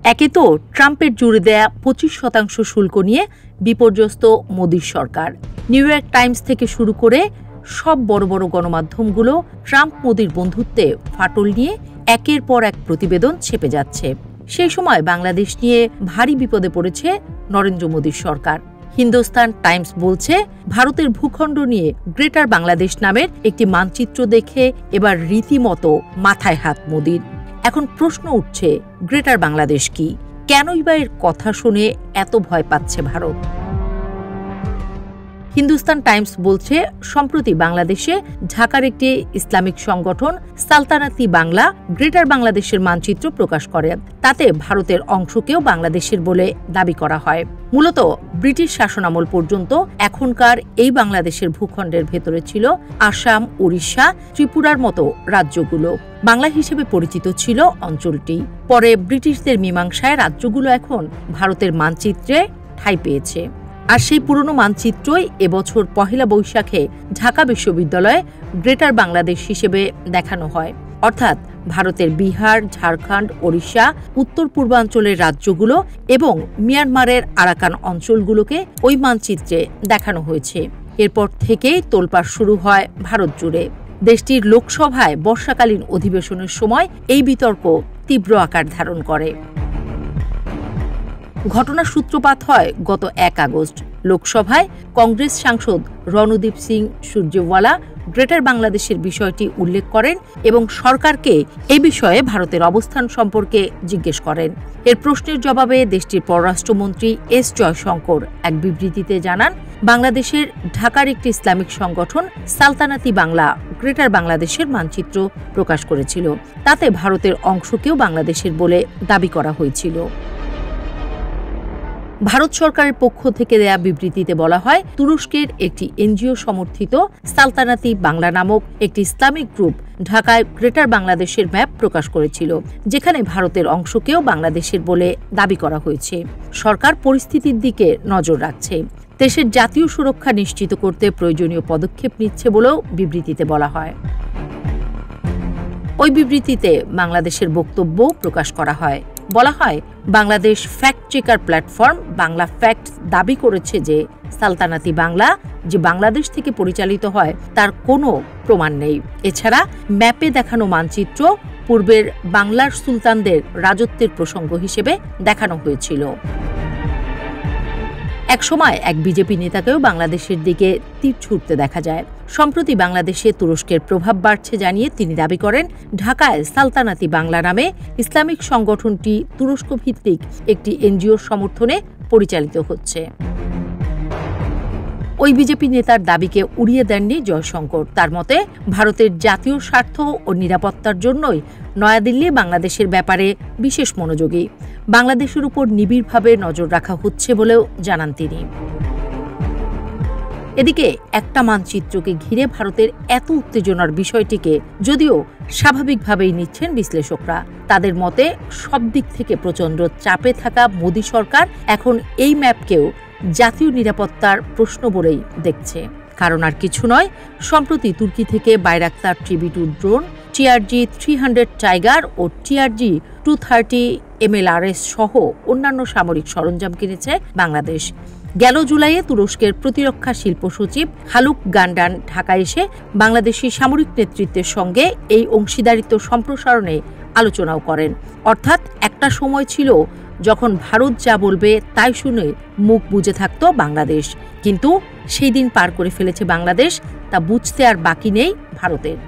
একে তো ট্রাম্পের জুড়ে দেয়া 25% শুল্ক নিয়ে বিপর্যস্ত মোদির সরকার। নিউ ইয়র্ক টাইমস থেকে শুরু করে সব বড় বড় গণমাধ্যমগুলো ট্রাম্প মোদির বন্ধুত্বে ফাটল নিয়ে একের পর এক প্রতিবেদন ছেপে যাচ্ছে। সেই সময় বাংলাদেশ নিয়ে ভারী বিপদে পড়েছে নরেন্দ্র মোদির সরকার। হিন্দুস্তান টাইমস বলছে, ভারতের ভূখণ্ড নিয়ে গ্রেটার বাংলাদেশ নামের একটি মানচিত্র দেখে এবার রীতিমতো মাথায় হাত মোদির। এখন প্রশ্ন উঠছে, গ্রেটার বাংলাদেশ কি? কেনই বা এর কথা শুনে এত ভয় পাচ্ছে ভারত? হিন্দুস্তান টাইমস বলছে, সম্প্রতি বাংলাদেশে ঢাকার একটি ইসলামিক সংগঠন সালতানাতি বাংলা গ্রেটার বাংলাদেশের মানচিত্র প্রকাশ করে। তাতে ভারতের অংশকেও বাংলাদেশের বলে দাবি করা হয়। মূলত ব্রিটিশ শাসনামল পর্যন্ত এখনকার এই বাংলাদেশের ভূখণ্ডের ভেতরে ছিল আসাম, উড়িষ্যা, ত্রিপুরার মতো রাজ্যগুলো। বাংলা হিসেবে পরিচিত ছিল অঞ্চলটি। পরে ব্রিটিশদের মীমাংসায় রাজ্যগুলো এখন ভারতের মানচিত্রে ঠাঁই পেয়েছে। আর সেই পুরনো মানচিত্রই এবছর পহেলা বৈশাখে ঢাকা বিশ্ববিদ্যালয়ে গ্রেটার বাংলাদেশ হিসেবে দেখানো হয়। অর্থাৎ ভারতের বিহার, ঝাড়খণ্ড, ওড়িশা, উত্তর পূর্বাঞ্চলের রাজ্যগুলো এবং মিয়ানমারের আরাকান অঞ্চলগুলোকে ওই মানচিত্রে দেখানো হয়েছে। এরপর থেকেই তোলপাড় শুরু হয় ভারত জুড়ে। দেশটির লোকসভায় বর্ষাকালীন অধিবেশনের সময় এই বিতর্ক তীব্র আকার ধারণ করে। ঘটনার সূত্রপাত হয় গত 1 আগস্ট। লোকসভায় কংগ্রেস সাংসদ রণদীপ সিং সুরজেওয়ালা গ্রেটার বাংলাদেশের বিষয়টি উল্লেখ করেন এবং সরকারকে এ বিষয়ে ভারতের অবস্থান সম্পর্কে জিজ্ঞেস করেন। এর প্রশ্নের জবাবে দেশটির পররাষ্ট্রমন্ত্রী এস জয়শঙ্কর এক বিবৃতিতে জানান, বাংলাদেশের ঢাকার একটি ইসলামিক সংগঠন সালতানাতি বাংলা গ্রেটার বাংলাদেশের মানচিত্র প্রকাশ করেছিল। তাতে ভারতের অংশকেও বাংলাদেশের বলে দাবি করা হয়েছিল। ভারত সরকারের পক্ষ থেকে দেয়া বিবৃতিতে বলা হয়, তুরস্কের একটি এনজিও সমর্থিত সালতানাতি বাংলা নামক একটি ইসলামিক গ্রুপ ঢাকায় গ্রেটার বাংলাদেশের ম্যাপ প্রকাশ করেছিল, যেখানে ভারতের অংশকেও বাংলাদেশের বলে দাবি করা হয়েছে। সরকার পরিস্থিতির দিকে নজর রাখছে, দেশের জাতীয় সুরক্ষা নিশ্চিত করতে প্রয়োজনীয় পদক্ষেপ নিচ্ছে বলেও বিবৃতিতে বলা হয়। ওই বিবৃতিতে বাংলাদেশের বক্তব্য প্রকাশ করা হয়। বলা হয়, Bangladesh fact checker platform Bangla fact দাবি করেছে যে সালতানাতি বাংলা যে বাংলাদেশ থেকে পরিচালিত হয় তার কোনো প্রমাণ নেই। এছাড়া ম্যাপে দেখানো মানচিত্র পূর্বের বাংলার সুলতানদের রাজত্বের প্রসঙ্গ হিসেবে দেখানো হয়েছিল। একসময় এক বিজেপি নেতাকেও বাংলাদেশের দিকে তীর ছুঁড়তে দেখা যায়। সম্প্রতি বাংলাদেশে তুরস্কের প্রভাব বাড়ছে জানিয়ে তিনি দাবি করেন, ঢাকায় সালতানাতি বাংলা নামে ইসলামিক সংগঠনটি তুরস্ক ভিত্তিক একটি এনজিওর সমর্থনে পরিচালিত হচ্ছে। ওই বিজেপি নেতার দাবিকে উড়িয়ে দেননি জয়শঙ্কর। তার মতে, ভারতের জাতীয় স্বার্থ ও নিরাপত্তার জন্যই নয়াদিল্লি বাংলাদেশের ব্যাপারে বিশেষ মনোযোগী। বাংলাদেশের উপর নিবিড়ভাবে নজর রাখা হচ্ছে বলেও জানান তিনি। এদিকে একটা মানচিত্রকে ঘিরে ভারতের এত উত্তেজনার বিষয়টিকে যদিও স্বাভাবিকভাবেই নিচ্ছেন বিশ্লেষকরা। তাদের মতে, সব দিক থেকে প্রচণ্ড চাপে থাকা মোদি সরকার এখন এই ম্যাপকেও জাতীয় নিরাপত্তার প্রশ্ন বলেই দেখছে। কারণ আর কিছু নয়, সম্প্রতি তুর্কি থেকে Bayraktar TB2 drone, TRG-300 Tiger ও TRG-230 MLRS সহ অন্যান্য সামরিক সরঞ্জাম কিনেছে বাংলাদেশ। গেল জুলাইয়ে তুরস্কের প্রতিরক্ষা শিল্প সচিব হালুক গান্ডান ঢাকায় এসে বাংলাদেশি সামরিক নেতৃত্বের সঙ্গে এই অংশীদারিত্ব সম্প্রসারণে আলোচনাও করেন। অর্থাৎ একটা সময় ছিল যখন ভারত যা বলবে তাই শুনে মুখ বুজে থাকত বাংলাদেশ। কিন্তু সেই দিন পার করে ফেলেছে বাংলাদেশ, তা বুঝতে আর বাকি নেই ভারতের।